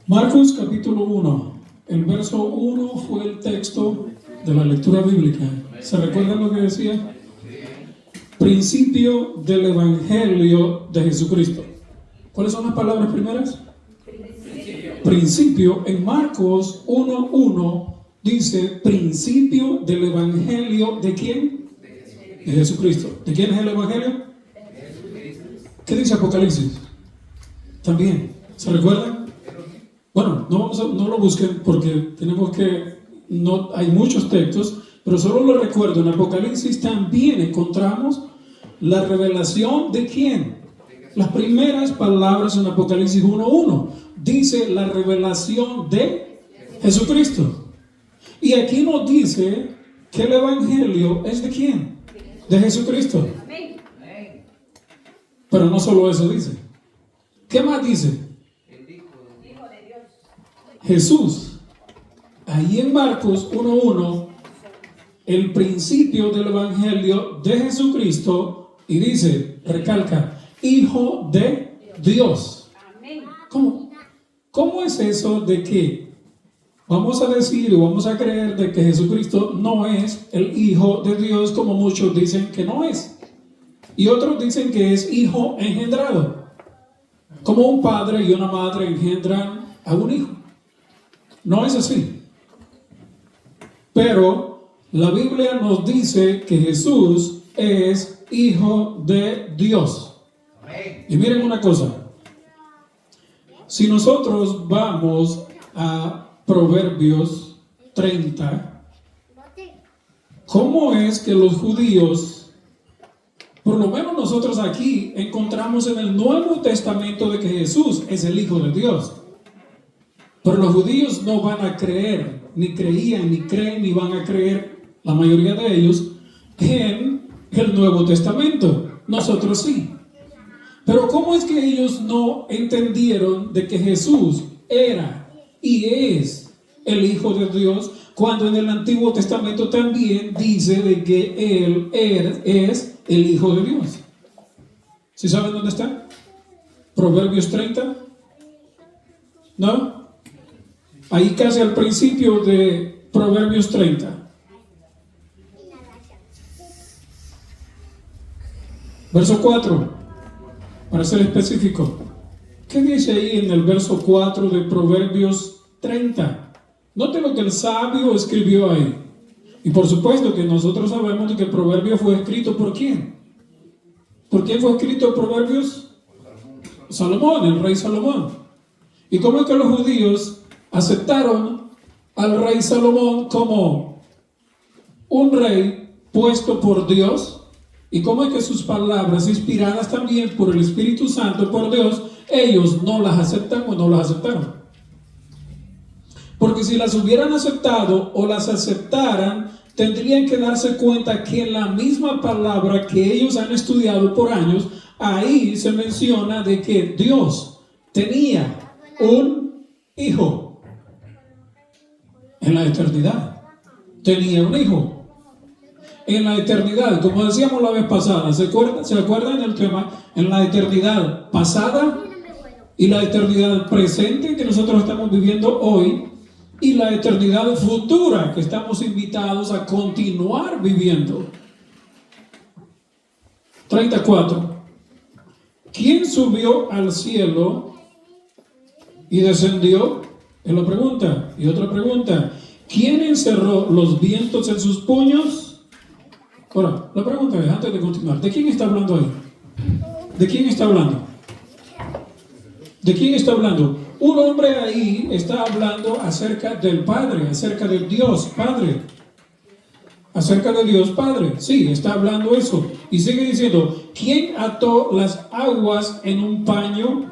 Marcos capítulo 1, el verso 1 fue el texto de la lectura bíblica. ¿Se recuerdan lo que decía? Principio del Evangelio de Jesucristo. ¿Cuáles son las palabras primeras? Principio. En Marcos 1:1 dice principio del Evangelio ¿de quién? De Jesucristo. ¿De quién es el Evangelio? ¿Qué dice Apocalipsis? También. ¿Se recuerdan? Bueno, no lo busquen porque hay muchos textos, pero solo lo recuerdo. En Apocalipsis también encontramos la revelación ¿de quién? Las primeras palabras en Apocalipsis 1:1 dice la revelación de Jesucristo. Y aquí nos dice que el Evangelio es ¿de quién? De Jesucristo. Pero no solo eso dice. ¿Qué más dice? Jesús. Ahí en Marcos 1:1, el principio del Evangelio de Jesucristo, y dice, recalca, Hijo de Dios. ¿Cómo es eso de que vamos a decir o vamos a creer de que Jesucristo no es el Hijo de Dios como muchos dicen que no es? Y otros dicen que es hijo engendrado, como un padre y una madre engendran a un hijo. No es así. Pero la Biblia nos dice que Jesús es Hijo de Dios. Y miren una cosa. Si nosotros vamos a Proverbios 30, ¿cómo es que los judíos, por lo menos nosotros aquí, encontramos en el Nuevo Testamento de que Jesús es el Hijo de Dios? Pero los judíos no van a creer, ni creían, ni creen, ni van a creer, la mayoría de ellos, en el Nuevo Testamento. Nosotros sí. Pero ¿cómo es que ellos no entendieron de que Jesús era y es el Hijo de Dios, cuando en el Antiguo Testamento también dice de que Él es el Hijo de Dios? ¿Sí saben dónde está? Proverbios 30. ¿No? Ahí casi al principio de Proverbios 30. Verso 4, para ser específico. ¿Qué dice ahí en el verso 4 de Proverbios 30? Note lo que el sabio escribió ahí. Y por supuesto que nosotros sabemos de que el proverbio fue escrito ¿por quién? ¿Por quién fue escrito el Proverbios? Salomón, el rey Salomón. ¿Y cómo es que los judíos aceptaron al rey Salomón como un rey puesto por Dios? ¿Y cómo es que sus palabras, inspiradas también por el Espíritu Santo, por Dios, ellos no las aceptan o no las aceptaron? Porque si las hubieran aceptado o las aceptaran, tendrían que darse cuenta que en la misma palabra que ellos han estudiado por años, ahí se menciona de que Dios tenía un hijo en la eternidad. Tenía un hijo en la eternidad, como decíamos la vez pasada. ¿Se acuerdan del tema? En la eternidad pasada y la eternidad presente que nosotros estamos viviendo hoy, y la eternidad futura que estamos invitados a continuar viviendo. 34. ¿Quién subió al cielo y descendió? Es la pregunta. Y otra pregunta. ¿Quién encerró los vientos en sus puños? Ahora, la pregunta es, antes de continuar, ¿de quién está hablando ahí? ¿De quién está hablando? ¿De quién está hablando? Un hombre ahí está hablando acerca del Padre, acerca del Dios Padre. Acerca de Dios Padre. Sí, está hablando eso. Y sigue diciendo, ¿quién ató las aguas en un paño?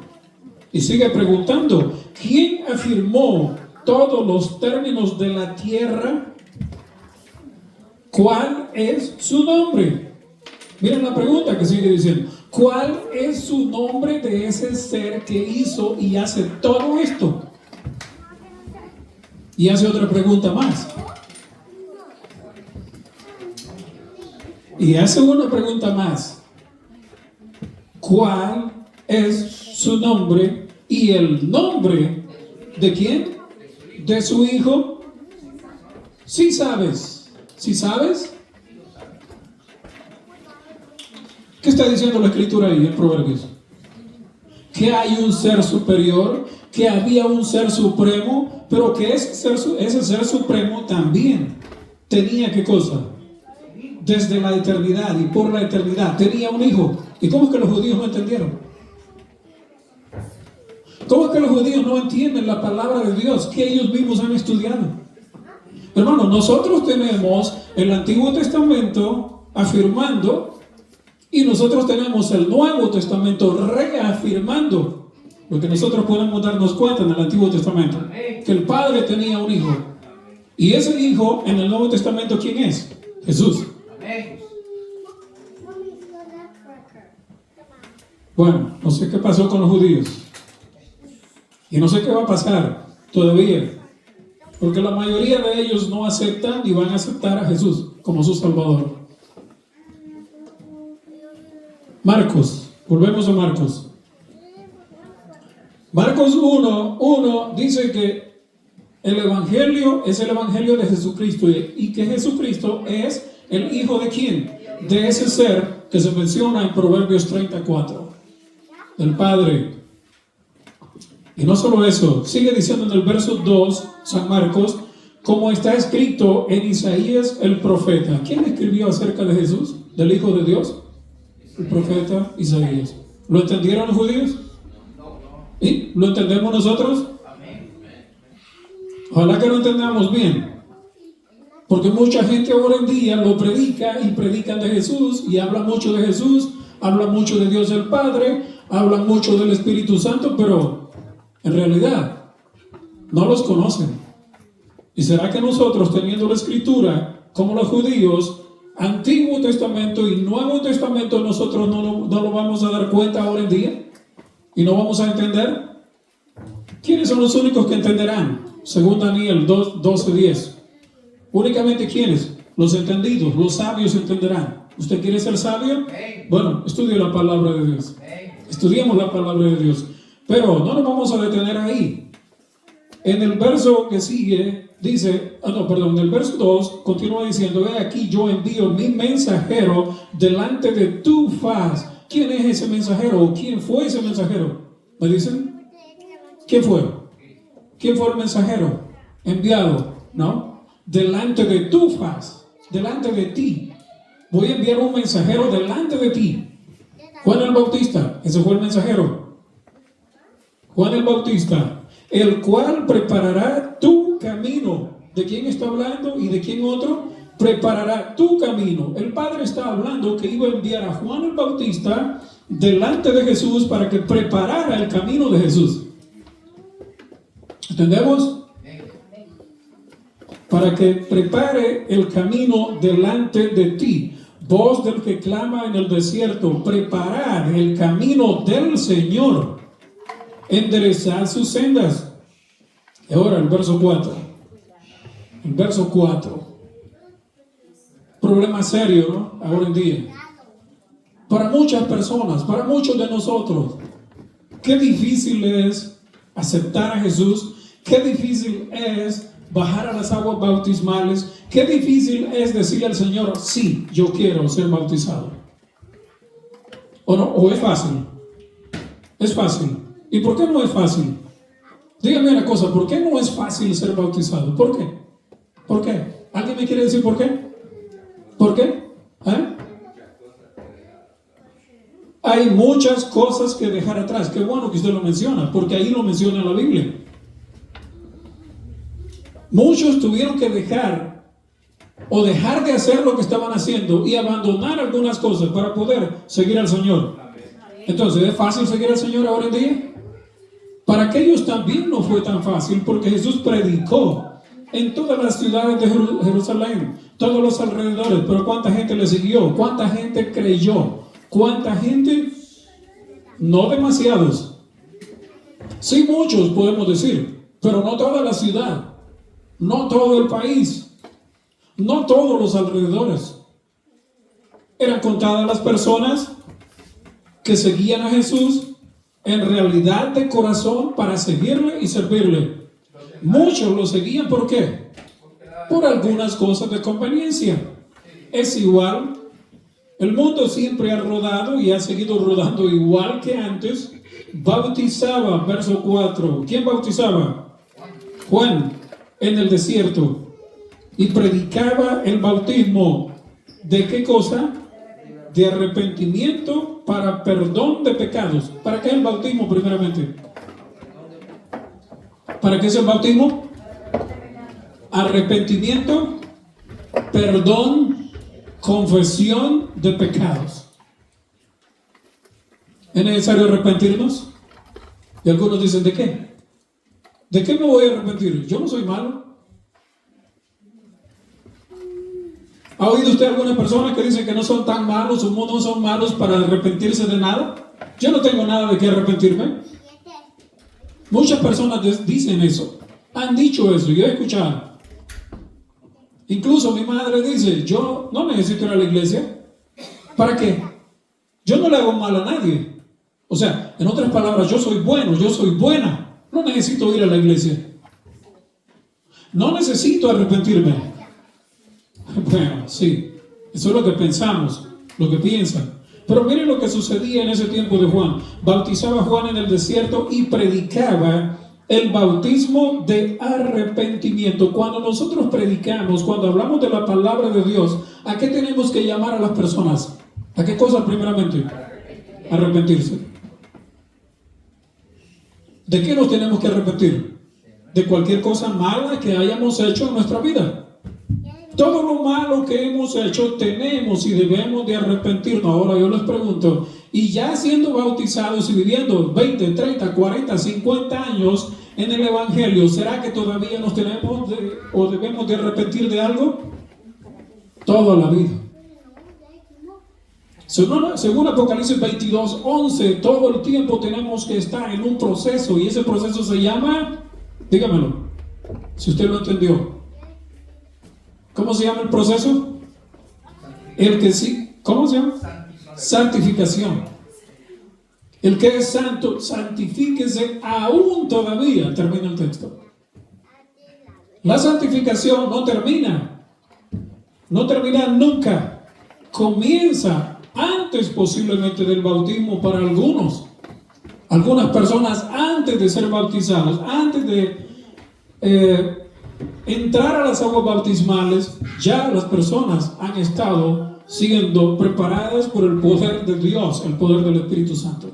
Y sigue preguntando, ¿quién afirmó todos los términos de la tierra? ¿Cuál es su nombre? Miren la pregunta que sigue diciendo. ¿Cuál es su nombre de ese ser que hizo y hace todo esto? Y hace otra pregunta más. Y hace una pregunta más. ¿Cuál es su nombre y el nombre ¿De quién? ¿De su Hijo? Sí sabes. ¿Sí sabes? ¿Qué está diciendo la Escritura ahí en Proverbios? Que hay un ser superior, que había un ser supremo, pero que ese ser supremo también tenía ¿qué cosa? Desde la eternidad y por la eternidad tenía un hijo. ¿Y cómo es que los judíos no entendieron? ¿Cómo es que los judíos no entienden la palabra de Dios que ellos mismos han estudiado? Hermano, nosotros tenemos el Antiguo Testamento afirmando y nosotros tenemos el Nuevo Testamento reafirmando lo que nosotros podemos darnos cuenta en el Antiguo Testamento, que el Padre tenía un hijo. Y ese hijo en el Nuevo Testamento, ¿quién es? Jesús. Bueno, no sé qué pasó con los judíos. Y no sé qué va a pasar todavía. Porque la mayoría de ellos no aceptan ni van a aceptar a Jesús como su Salvador. Marcos, volvemos a Marcos. Marcos 1 dice que el Evangelio es el Evangelio de Jesucristo y que Jesucristo es el Hijo de ¿quién? De ese ser que se menciona en Proverbios 34, del Padre. Y no solo eso, sigue diciendo en el verso 2, San Marcos, como está escrito en Isaías el profeta. ¿Quién escribió acerca de Jesús, del Hijo de Dios? El profeta Isaías. ¿Lo entendieron los judíos? ¿Y lo entendemos nosotros? Ojalá que lo entendamos bien. Porque mucha gente ahora en día lo predica y predican de Jesús y habla mucho de Jesús, habla mucho de Dios el Padre, habla mucho del Espíritu Santo, pero en realidad no los conocen. ¿Y será que nosotros, teniendo la Escritura como los judíos, Antiguo Testamento y Nuevo Testamento, nosotros no lo vamos a dar cuenta ahora en día? ¿Y no vamos a entender? ¿Quiénes son los únicos que entenderán? Según Daniel 12:10. Únicamente ¿quiénes? Los entendidos, los sabios entenderán. ¿Usted quiere ser sabio? Bueno, estudie la palabra de Dios. Estudiemos la palabra de Dios. Pero no nos vamos a detener ahí. En el verso que sigue, dice, en el verso 2, continúa diciendo, he aquí yo envío mi mensajero delante de tu faz. ¿Quién es ese mensajero? ¿O quién fue ese mensajero? ¿Me dicen? ¿Quién fue? ¿Quién fue el mensajero? Enviado, ¿no? Delante de tu faz, delante de ti. Voy a enviar un mensajero delante de ti. Juan el Bautista, ese fue el mensajero. Juan el Bautista, el cual preparará tu camino. ¿De quién está hablando y de quién otro? Preparará tu camino. El Padre está hablando que iba a enviar a Juan el Bautista delante de Jesús para que preparara el camino de Jesús. ¿Entendemos? Para que prepare el camino delante de ti. Voz del que clama en el desierto, preparar el camino del Señor, enderezar sus sendas. Y ahora el verso 4. El verso 4. Problema serio, ¿no? Ahora en día. Para muchas personas, para muchos de nosotros, qué difícil es aceptar a Jesús, qué difícil es bajar a las aguas bautismales, qué difícil es decirle al Señor, sí, yo quiero ser bautizado. ¿O no? ¿O es fácil? Es fácil. ¿Y por qué no es fácil? Dígame una cosa, ¿por qué no es fácil ser bautizado? ¿Por qué? ¿Por qué? ¿Alguien me quiere decir por qué? ¿Por qué? Hay muchas cosas que dejar atrás. Qué bueno que usted lo menciona, porque ahí lo menciona la Biblia. Muchos tuvieron que dejar de hacer lo que estaban haciendo y abandonar algunas cosas para poder seguir al Señor. Entonces, ¿es fácil seguir al Señor ahora en día? Para aquellos también no fue tan fácil, porque Jesús predicó en todas las ciudades de Jerusalén, todos los alrededores, pero ¿cuánta gente le siguió? ¿Cuánta gente creyó? ¿Cuánta gente? No demasiados. Sí, muchos podemos decir, pero no toda la ciudad. No todo el país, no todos los alrededores. Eran contadas las personas que seguían a Jesús en realidad de corazón para seguirle y servirle. Muchos lo seguían, ¿por qué? Por algunas cosas de conveniencia. Es igual, el mundo siempre ha rodado y ha seguido rodando igual que antes. Bautizaba, verso 4. ¿Quién bautizaba? Juan, en el desierto. Y predicaba el bautismo. ¿De qué cosa? De arrepentimiento para perdón de pecados. ¿Para qué el bautismo primeramente? ¿Para qué es el bautismo? Arrepentimiento, perdón, confesión de pecados. ¿Es necesario arrepentirnos? Y algunos dicen, ¿de qué? ¿De qué me voy a arrepentir? Yo no soy malo. ¿Ha oído usted alguna persona que dice que no son tan malos o no son malos para arrepentirse de nada? Yo no tengo nada de qué arrepentirme. Muchas personas dicen eso. Han dicho eso, yo he escuchado. Incluso mi madre dice, yo no necesito ir a la iglesia. ¿Para qué? Yo no le hago mal a nadie. O sea, en otras palabras, yo soy bueno, yo soy buena. No necesito ir a la iglesia. No necesito arrepentirme. Bueno, sí, eso es lo que pensamos, lo que piensan. Pero miren lo que sucedía en ese tiempo de Juan. Bautizaba Juan en el desierto y predicaba el bautismo de arrepentimiento. Cuando nosotros predicamos, cuando hablamos de la palabra de Dios, ¿a qué tenemos que llamar a las personas? ¿A qué cosa primeramente? Arrepentirse. ¿De qué nos tenemos que arrepentir? De cualquier cosa mala que hayamos hecho en nuestra vida. Todo lo malo que hemos hecho tenemos y debemos de arrepentirnos. Ahora yo les pregunto, y ya siendo bautizados y viviendo 20, 30, 40, 50 años en el Evangelio, ¿será que todavía nos tenemos o debemos de arrepentir de algo? Toda la vida. Según Apocalipsis 22, 11, todo el tiempo tenemos que estar en un proceso y ese proceso se llama, dígamelo, si usted lo entendió. ¿Cómo se llama el proceso? El que sí, ¿cómo se llama? Santificación. El que es santo, santifíquese aún todavía, termina el texto. La santificación no termina nunca. Comienza antes posiblemente del bautismo para algunos. Algunas personas antes de ser bautizados, antes de entrar a las aguas bautismales, ya las personas han estado siendo preparadas por el poder de Dios, el poder del Espíritu Santo.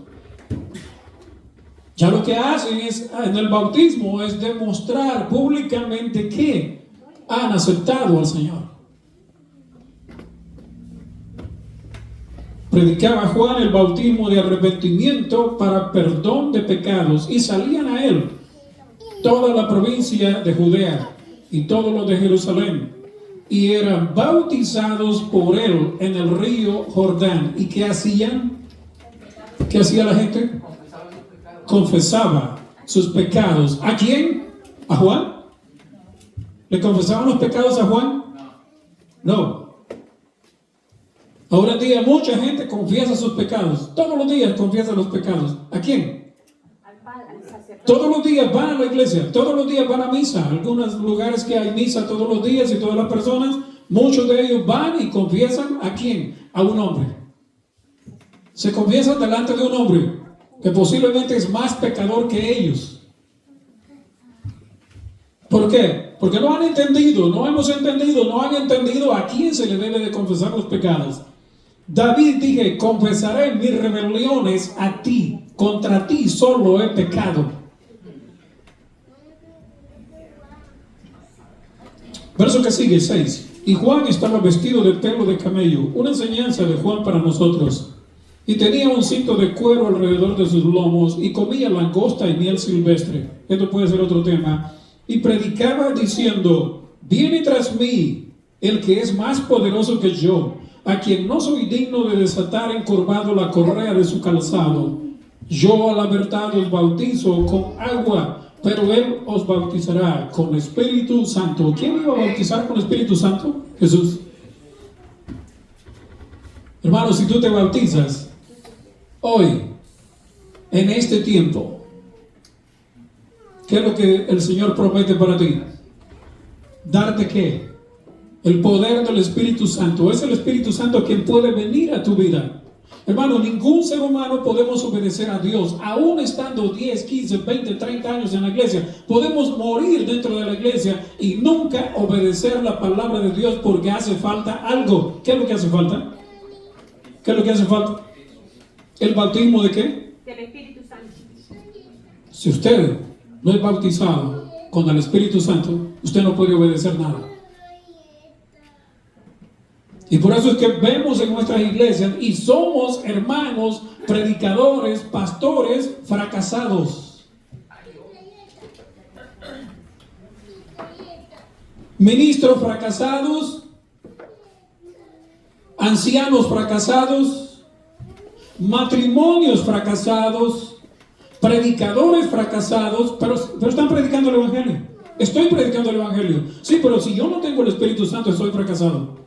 Ya lo que hacen en el bautismo es demostrar públicamente que han aceptado al Señor. Predicaba Juan el bautismo de arrepentimiento para perdón de pecados y salían a él toda la provincia de Judea y todos los de Jerusalén, y eran bautizados por él en el río Jordán. ¿Y qué hacían? ¿Qué hacía la gente? Confesaba sus pecados. ¿A quién? ¿A Juan? ¿Le confesaban los pecados a Juan? No. Ahora en día mucha gente confiesa sus pecados. Todos los días confiesa los pecados. ¿A quién? Todos los días van a la iglesia, todos los días van a misa. Algunos lugares que hay misa todos los días y todas las personas, muchos de ellos van y confiesan ¿a quién? A un hombre. Se confiesan delante de un hombre que posiblemente es más pecador que ellos. ¿Por qué? Porque no han entendido a quién se le debe de confesar los pecados. David dije, confesaré mis rebeliones a ti, contra ti solo he pecado. Verso que sigue, 6. Y Juan estaba vestido de pelo de camello, una enseñanza de Juan para nosotros. Y tenía un cinto de cuero alrededor de sus lomos y comía langosta y miel silvestre. Esto puede ser otro tema. Y predicaba diciendo, viene tras mí el que es más poderoso que yo, a quien no soy digno de desatar encorvado la correa de su calzado. Yo a la verdad os bautizo con agua, pero él os bautizará con Espíritu Santo. ¿Quién iba a bautizar con Espíritu Santo? Jesús. Hermano, si tú te bautizas hoy, en este tiempo, ¿Qué es lo que el Señor promete para ti? ¿Darte qué? El poder del Espíritu Santo. Es el Espíritu Santo quien puede venir a tu vida. Hermano, ningún ser humano podemos obedecer a Dios. Aún estando 10, 15, 20, 30 años en la iglesia, podemos morir dentro de la iglesia y nunca obedecer la palabra de Dios porque hace falta algo. ¿Qué es lo que hace falta? ¿Qué es lo que hace falta? ¿El bautismo de qué? Del Espíritu Santo. Si usted no es bautizado con el Espíritu Santo, usted no puede obedecer nada. Y por eso es que vemos en nuestras iglesias y somos hermanos, predicadores, pastores fracasados. Ministros fracasados, ancianos fracasados, matrimonios fracasados, predicadores fracasados, pero están predicando el Evangelio. Estoy predicando el Evangelio. Sí, pero si yo no tengo el Espíritu Santo, estoy fracasado.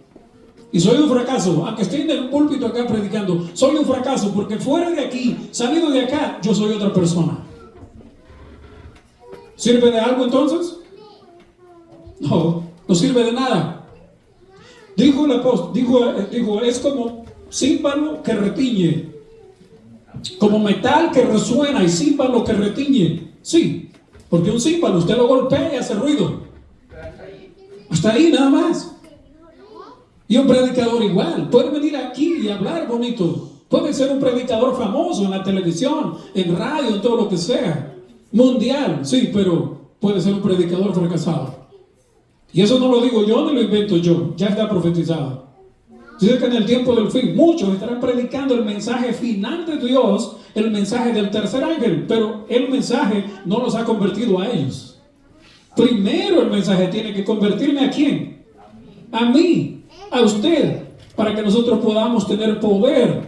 Y soy un fracaso, aunque esté en el púlpito acá predicando, soy un fracaso porque fuera de aquí, salido de acá, yo soy otra persona. ¿Sirve de algo entonces? No, no sirve de nada. Dijo el apóstol, dijo, es como címbalo que retiñe, como metal que resuena y címbalo que retiñe. Sí, porque un címbalo usted lo golpea y hace ruido. Hasta ahí nada más. Y un predicador igual, puede venir aquí y hablar bonito, puede ser un predicador famoso en la televisión, en radio, en todo lo que sea, mundial, sí, pero puede ser un predicador fracasado. Y eso no lo digo yo, ni lo invento yo, ya está profetizado. Dice que en el tiempo del fin, muchos estarán predicando el mensaje final de Dios, el mensaje del tercer ángel, pero el mensaje no los ha convertido a ellos. Primero el mensaje tiene que convertirme ¿a quién? A mí. A usted, para que nosotros podamos tener poder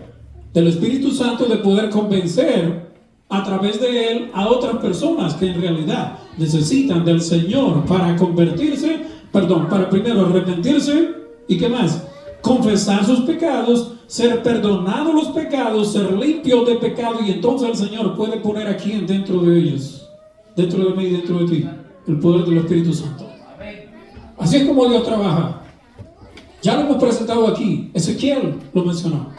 del Espíritu Santo de poder convencer a través de él a otras personas que en realidad necesitan del Señor para convertirse, para primero arrepentirse y ¿qué más? Confesar sus pecados, ser perdonados los pecados, ser limpios de pecado, y entonces el Señor puede poner a quien dentro de ellos, dentro de mí y dentro de ti, el poder del Espíritu Santo. Así es como Dios trabaja. Ya lo hemos presentado aquí. Ezequiel lo mencionó.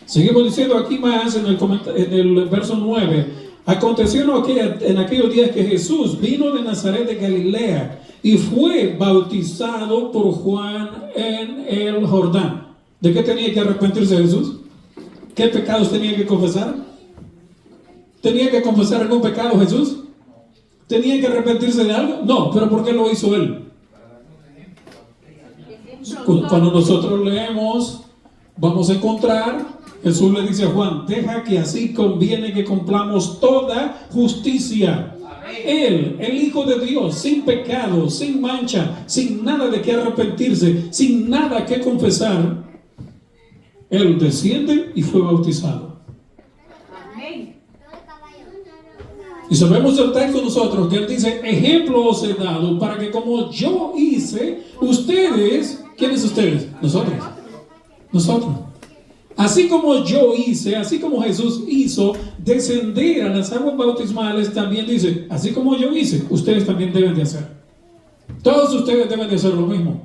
Seguimos diciendo aquí más en el verso 9. Aconteció en aquellos días que Jesús vino de Nazaret de Galilea y fue bautizado por Juan en el Jordán. ¿De qué tenía que arrepentirse Jesús? ¿Qué pecados tenía que confesar? ¿Tenía que confesar algún pecado Jesús? ¿Tenía que arrepentirse de algo? No, pero ¿por qué lo hizo él? Cuando nosotros leemos, vamos a encontrar, Jesús le dice a Juan, deja que así conviene que cumplamos toda justicia. Él, el Hijo de Dios, sin pecado, sin mancha, sin nada de qué arrepentirse, sin nada que confesar, él desciende y fue bautizado. Y sabemos el texto nosotros que él dice, ejemplo os he dado para que como yo hice, ustedes, ¿quiénes ustedes? Nosotros. Así como yo hice, así como Jesús hizo descender a las aguas bautismales, también dice, así como yo hice, ustedes también deben de hacer. Todos ustedes deben de hacer lo mismo.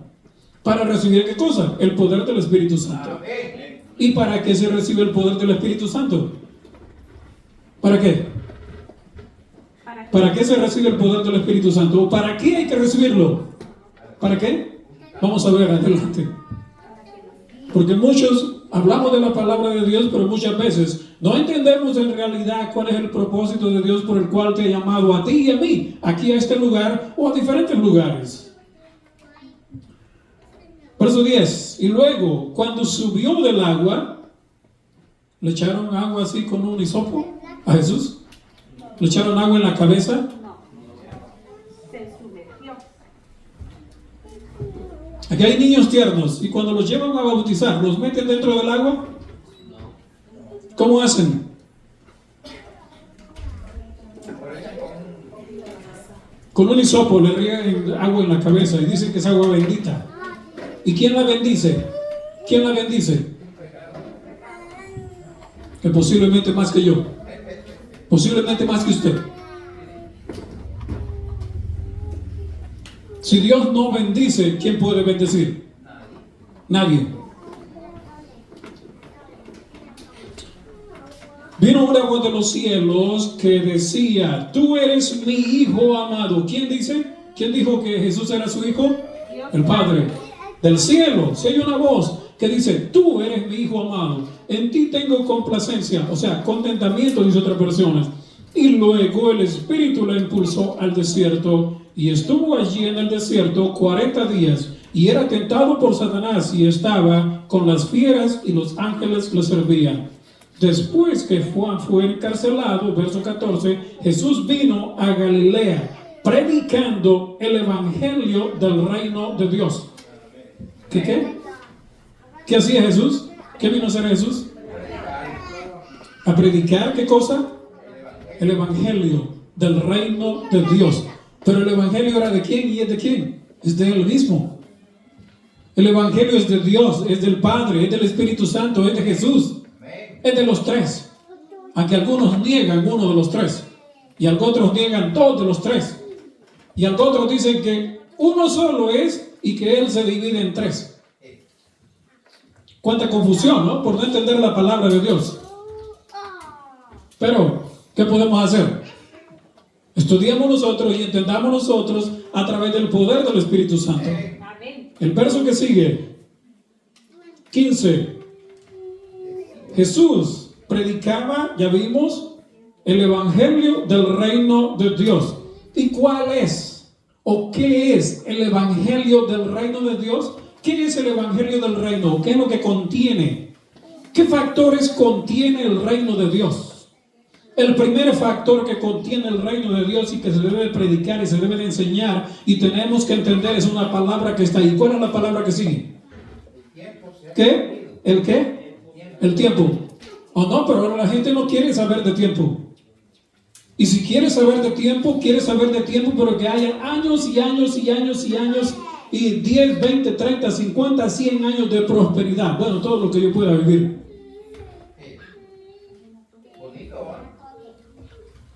¿Para recibir qué cosa? El poder del Espíritu Santo. ¿Y para qué se recibe el poder del Espíritu Santo? ¿Para qué? ¿Para qué se recibe el poder del Espíritu Santo? ¿Para qué hay que recibirlo? ¿Para qué? Vamos a ver adelante. Porque muchos hablamos de la palabra de Dios, pero muchas veces no entendemos en realidad cuál es el propósito de Dios por el cual te ha llamado a ti y a mí, aquí a este lugar o a diferentes lugares. Verso 10. Y luego, cuando subió del agua, ¿le echaron agua así con un hisopo a Jesús? ¿Le echaron agua en la cabeza? No. Se sumergió. Aquí hay niños tiernos y cuando los llevan a bautizar, ¿los meten dentro del agua? ¿Cómo hacen? Con un hisopo le riegan agua en la cabeza y dicen que es agua bendita. ¿Y quién la bendice? ¿Quién la bendice? Que posiblemente más que yo. Posiblemente más que usted. Si Dios no bendice, ¿quién puede bendecir? Nadie. Vino una voz de los cielos que decía: tú eres mi hijo amado. ¿Quién dice? ¿Quién dijo que Jesús era su hijo? El Padre. Del cielo, si hay una voz que dice: tú eres mi hijo amado, en ti tengo complacencia, o sea, contentamiento, dice otras versiones. Y luego el Espíritu le impulsó al desierto, y estuvo allí en el desierto 40 días, y era tentado por Satanás, y estaba con las fieras, y los ángeles le servían. Después que Juan fue encarcelado, verso 14, Jesús vino a Galilea, predicando el evangelio del reino de Dios. ¿Qué? ¿Qué hacía Jesús? ¿Qué vino a hacer Jesús? A predicar, ¿qué cosa? El evangelio del reino de Dios. Pero el evangelio era de quién y es de quién. Es de él mismo. El evangelio es de Dios, es del Padre, es del Espíritu Santo, es de Jesús. Es de los tres. Aunque algunos niegan uno de los tres, y otros niegan dos de los tres, y otros dicen que uno solo es y que él se divide en tres. Cuánta confusión, ¿no? Por no entender la palabra de Dios. Pero, ¿qué podemos hacer? Estudiamos nosotros y entendamos nosotros a través del poder del Espíritu Santo. El verso que sigue, 15. Jesús predicaba, ya vimos, el evangelio del reino de Dios. ¿Y cuál es? ¿O qué es el evangelio del reino de Dios? ¿Qué es el evangelio del reino? ¿Qué es lo que contiene? ¿Qué factores contiene el reino de Dios? El primer factor que contiene el reino de Dios y que se debe predicar y se debe de enseñar y tenemos que entender es una palabra que está ahí. ¿Cuál es la palabra que sigue? ¿Qué? ¿El qué? El tiempo. ¿O no? Pero ahora la gente no quiere saber de tiempo. Y si quiere saber de tiempo, pero que haya años y años y años y años y 10, 20, 30, 50, 100 años de prosperidad. Bueno, todo lo que yo pueda vivir.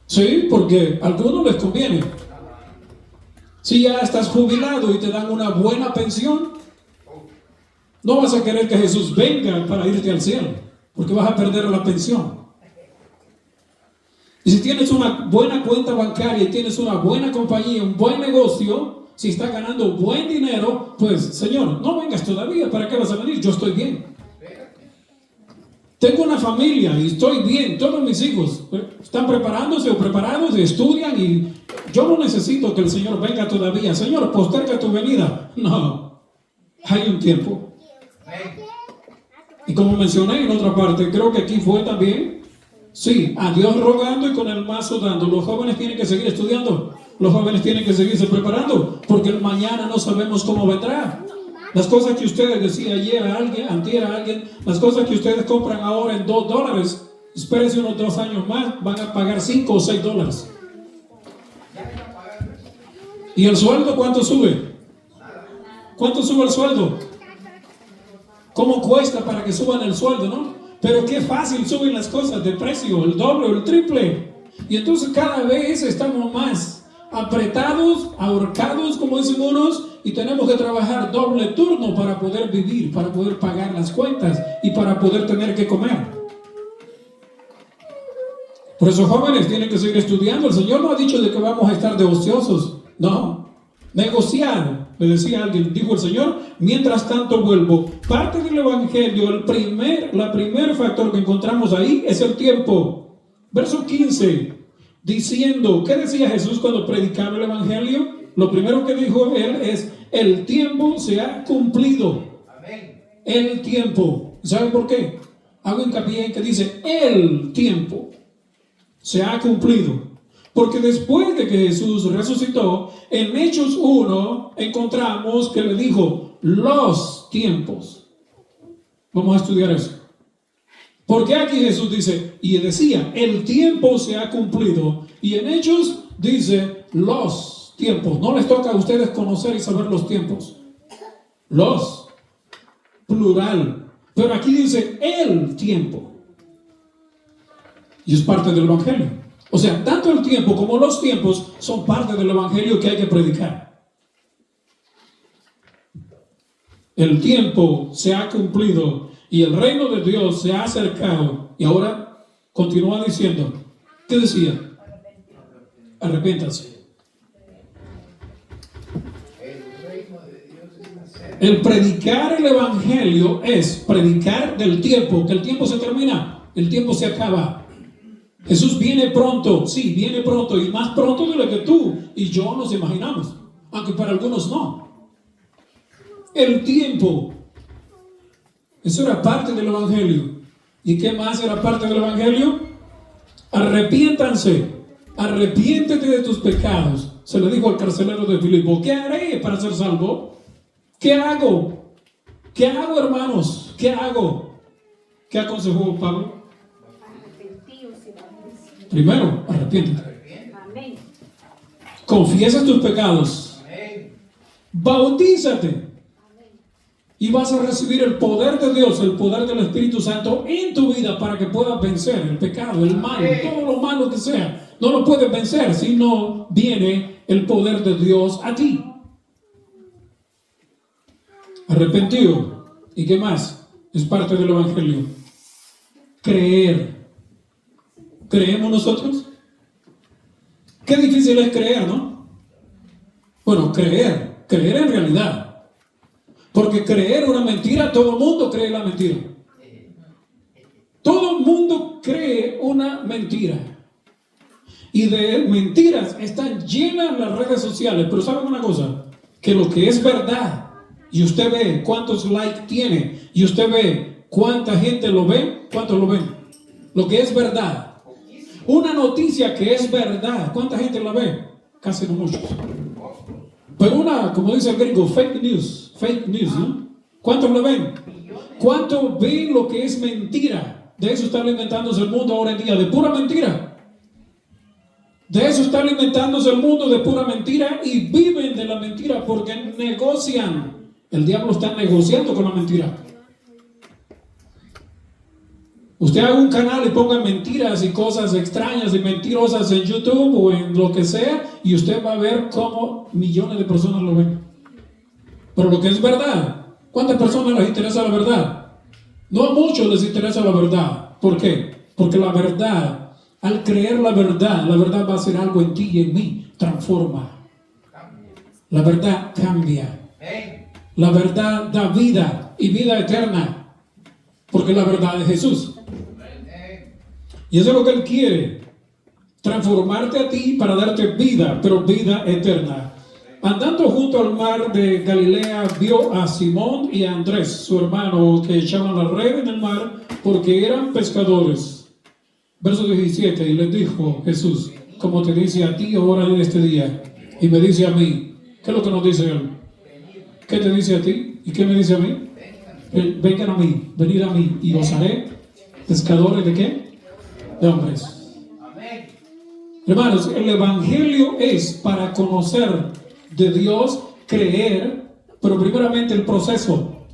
Sí, porque a algunos les conviene. Si ya estás jubilado y te dan una buena pensión, no vas a querer que Jesús venga para irte al cielo, porque vas a perder la pensión. Y si tienes una buena cuenta bancaria y tienes una buena compañía, un buen negocio, si estás ganando buen dinero, pues Señor, no vengas todavía, ¿para qué vas a venir? Yo estoy bien. Tengo una familia y estoy bien, todos mis hijos están preparándose o preparados, estudian y yo no necesito que el Señor venga todavía. Señor, posterga tu venida. No, hay un tiempo. Y como mencioné en otra parte, creo que aquí fue también, sí, a Dios rogando y con el mazo dando. Los jóvenes tienen que seguir estudiando, los jóvenes tienen que seguirse preparando, porque el mañana no sabemos cómo vendrá. Las cosas que ustedes decían ayer a alguien, antier a alguien, las cosas que ustedes compran ahora en $2, espérense unos 2 años más, van a pagar $5 o $6. ¿Y el sueldo cuánto sube? ¿Cuánto sube el sueldo? ¿Cómo cuesta para que suban el sueldo, no? Pero qué fácil suben las cosas de precio, el doble o el triple. Y entonces cada vez estamos más apretados, ahorcados, como dicen unos, y tenemos que trabajar doble turno para poder vivir, para poder pagar las cuentas y para poder tener que comer. Por eso, jóvenes, tienen que seguir estudiando. El Señor no ha dicho de que vamos a estar de ociosos, no. Negociar, le decía alguien, dijo el Señor, mientras tanto vuelvo. Parte del evangelio, la primer factor que encontramos ahí es el tiempo. Verso 15, diciendo, ¿qué decía Jesús cuando predicaba el evangelio? Lo primero que dijo él es, el tiempo se ha cumplido. Amén. El tiempo. ¿Saben por qué? Hago hincapié en que dice, el tiempo se ha cumplido. Porque después de que Jesús resucitó, en Hechos 1 encontramos que le dijo, los tiempos. Vamos a estudiar eso. Porque aquí Jesús dice, y decía, el tiempo se ha cumplido. Y en Hechos dice, los tiempos. No les toca a ustedes conocer y saber los tiempos. Los, plural. Pero aquí dice, el tiempo. Y es parte del evangelio. O sea, tanto el tiempo como los tiempos son parte del evangelio que hay que predicar. el tiempo se ha cumplido y el reino de Dios se ha acercado. Y ahora continúa diciendo, ¿qué decía? Arrepiéntanse. El predicar el evangelio es predicar del tiempo, que el tiempo se termina, el tiempo se acaba. Jesús viene pronto, sí, viene pronto y más pronto de lo que tú y yo nos imaginamos, aunque para algunos no. El tiempo, eso era parte del evangelio. ¿Y qué más era parte del evangelio? Arrepiéntanse, arrepiéntete de tus pecados. Se le dijo al carcelero de Filipo, ¿qué haré para ser salvo? ¿Qué hago? ¿Qué hago, hermanos? ¿Qué hago? ¿Qué aconsejó Pablo? Primero, arrepiéntete. Amén. Confiesa tus pecados. Bautízate. Y vas a recibir el poder de Dios, el poder del Espíritu Santo en tu vida para que puedas vencer el pecado, el mal, todo lo malo que sea. No lo puedes vencer si no viene el poder de Dios a ti. Arrepentido. ¿Y qué más? Es parte del evangelio. Creer. ¿Creemos nosotros? Qué difícil es creer, ¿no? Bueno, creer en realidad. Porque creer una mentira, todo el mundo cree la mentira. Todo el mundo cree una mentira. Y de mentiras están llenas las redes sociales. Pero ¿saben una cosa? Que lo que es verdad, y usted ve cuántos likes tiene, y usted ve cuánta gente lo ve, ¿cuántos lo ven? Lo que es verdad. Una noticia que es verdad, ¿cuánta gente la ve? Casi no muchos. Pero una, como dice el gringo, fake news, ¿no? ¿Cuántos lo ven? ¿Cuántos ven lo que es mentira? De eso está alimentándose el mundo ahora en día, de pura mentira. De eso está alimentándose el mundo, de pura mentira, y viven de la mentira porque negocian. El diablo está negociando con la mentira. Usted haga un canal y ponga mentiras y cosas extrañas y mentirosas en YouTube o en lo que sea, y usted va a ver cómo millones de personas lo ven. Pero lo que es verdad, ¿cuántas personas les interesa la verdad? No a muchos les interesa la verdad. ¿Por qué? Porque la verdad, al creer la verdad va a hacer algo en ti y en mí, transforma. La verdad cambia. La verdad da vida y vida eterna, porque la verdad es Jesús. Y eso es lo que Él quiere, transformarte a ti para darte vida, pero vida eterna. Andando junto al mar de Galilea, vio a Simón y a Andrés, su hermano, que echaban la red en el mar porque eran pescadores. Verso 17, y les dijo Jesús, como te dice a ti ahora en este día, y me dice a mí. ¿Qué es lo que nos dice Él? ¿Qué te dice a ti? ¿Y qué me dice a mí? Vengan a mí, venid a mí, y os haré pescadores ¿de qué? De hombres. Hermanos, el evangelio es para conocer de Dios, creer, pero primeramente el proceso.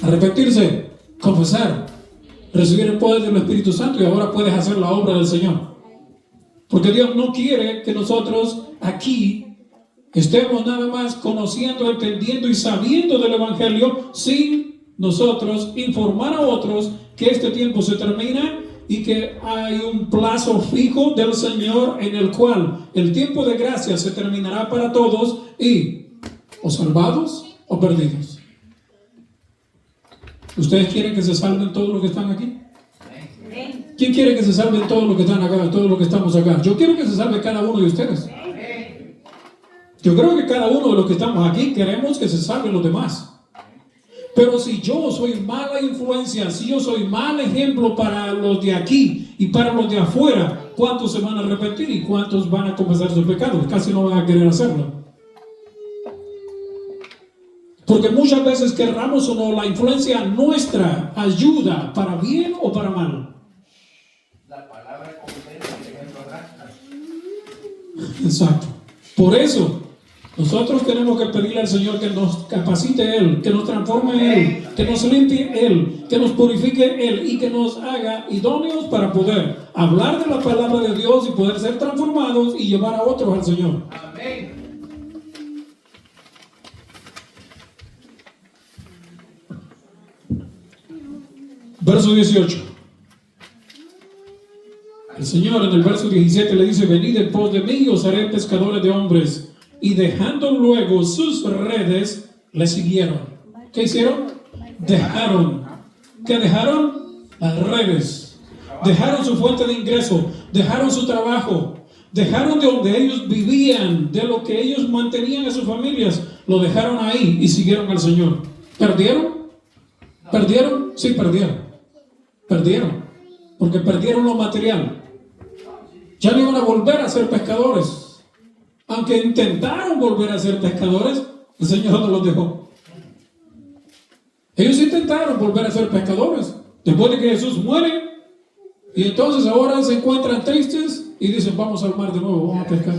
Arrepentirse, confesar, recibir el poder del Espíritu Santo, y ahora puedes hacer la obra del Señor. Porque Dios no quiere que nosotros aquí estemos nada más conociendo, entendiendo y sabiendo del evangelio sin nosotros informar a otros que este tiempo se termina y que hay un plazo fijo del Señor en el cual el tiempo de gracia se terminará para todos, y o salvados o perdidos. ¿Ustedes quieren que se salven todos los que están aquí? ¿Quién quiere que se salven todos los que están acá, todos los que estamos acá? Yo quiero que se salve cada uno de ustedes. Yo creo que cada uno de los que estamos aquí queremos que se salven los demás. Pero si yo soy mala influencia, si yo soy mal ejemplo para los de aquí y para los de afuera, ¿cuántos se van a arrepentir y cuántos van a confesar sus pecados? Casi no van a querer hacerlo. Porque muchas veces, querramos o no, la influencia nuestra ayuda para bien o para mal. La palabra convence, el ejemplo arrastra. Exacto. Por eso nosotros tenemos que pedirle al Señor que nos capacite Él, que nos transforme Él, que nos limpie Él, que nos purifique Él y que nos haga idóneos para poder hablar de la palabra de Dios y poder ser transformados y llevar a otros al Señor. Amén. Verso 18. El Señor en el verso 17 le dice: venid en pos de mí y os haré pescadores de hombres. Y dejando luego sus redes, le siguieron. ¿Qué hicieron? Dejaron. ¿Qué dejaron? Las redes. Dejaron su fuente de ingreso. Dejaron su trabajo. Dejaron de donde ellos vivían, de lo que ellos mantenían a sus familias. Lo dejaron ahí y siguieron al Señor. ¿Perdieron? ¿Perdieron? Sí, perdieron. Perdieron. Porque perdieron lo material. Ya no iban a volver a ser pescadores. Aunque intentaron volver a ser pescadores, el Señor no los dejó. Ellos intentaron volver a ser pescadores. Después de que Jesús muere, y entonces ahora se encuentran tristes y dicen: vamos al mar de nuevo, vamos a pescar.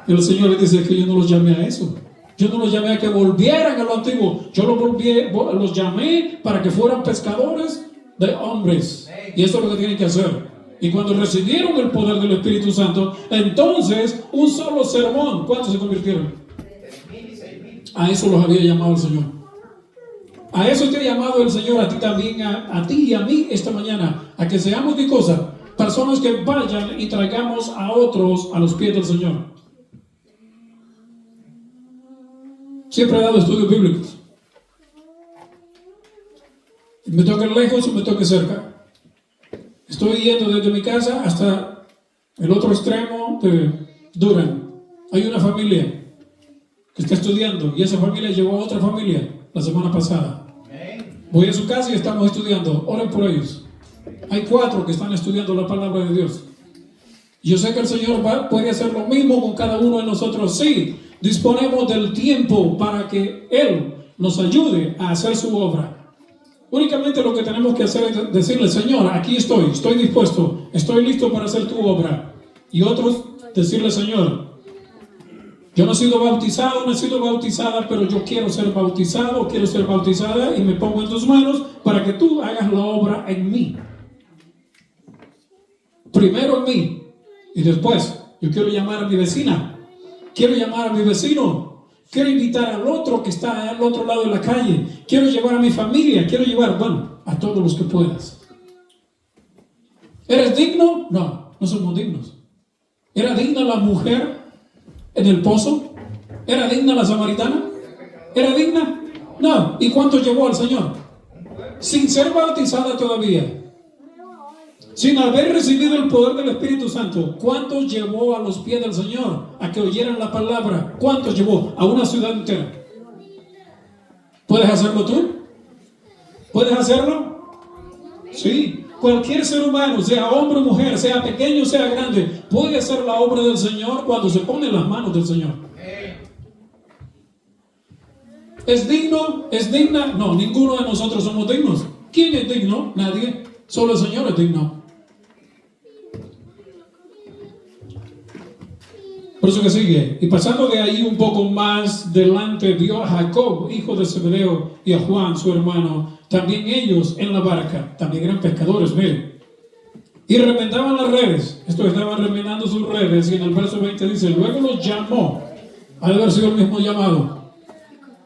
Y el Señor les dice que yo no los llamé a eso. Yo no los llamé a que volvieran a lo antiguo. Yo los llamé para que fueran pescadores de hombres. Y eso es lo que tienen que hacer. Y cuando recibieron el poder del Espíritu Santo, entonces un solo sermón, ¿cuántos se convirtieron? 3,000 y 6,000. A eso los había llamado el Señor. A eso te ha llamado el Señor, a ti también, a ti y a mí esta mañana. A que seamos, ¿qué cosa? Personas que vayan y traigamos a otros a los pies del Señor. Siempre he dado estudios bíblicos. Me toque lejos o me toque cerca. Estoy yendo desde mi casa hasta el otro extremo de Durham. Hay una familia que está estudiando y esa familia llevó a otra familia la semana pasada. Voy a su casa y estamos estudiando. Oren por ellos. Hay 4 que están estudiando la palabra de Dios. Yo sé que el Señor puede hacer lo mismo con cada uno de nosotros. Sí, disponemos del tiempo para que Él nos ayude a hacer su obra. Únicamente lo que tenemos que hacer es decirle: Señor, aquí estoy dispuesto, estoy listo para hacer tu obra. Y otros decirle: Señor, yo no he sido bautizado, no he sido bautizada, pero yo quiero ser bautizado, quiero ser bautizada, y me pongo en tus manos para que tú hagas la obra en mí. Primero en mí, y después yo quiero llamar a mi vecina, quiero llamar a mi vecino, quiero invitar al otro que está al otro lado de la calle, quiero llevar a mi familia, quiero llevar, a todos los que puedas. ¿Eres digno? No, no somos dignos. ¿Era digna la mujer en el pozo? ¿Era digna la samaritana? ¿Era digna? No. ¿Y cuánto llevó al Señor? Sin ser bautizada todavía, sin haber recibido el poder del Espíritu Santo, ¿cuántos llevó a los pies del Señor a que oyeran la palabra? ¿Cuántos llevó? A una ciudad entera. ¿Puedes hacerlo tú? ¿Puedes hacerlo? Sí. Cualquier ser humano, sea hombre o mujer, sea pequeño o sea grande, puede hacer la obra del Señor cuando se pone en las manos del Señor. ¿Es digno? ¿Es digna? No, ninguno de nosotros somos dignos. ¿Quién es digno? Nadie. Solo el Señor es digno. Por eso que sigue. Y pasando de ahí un poco más delante, vio a Jacob, hijo de Zebedeo, y a Juan, su hermano, también ellos en la barca. También eran pescadores, miren. Y remendaban las redes. Estos estaban remendando sus redes. Y en el verso 20 dice: luego los llamó. Ha de haber sido el mismo llamado.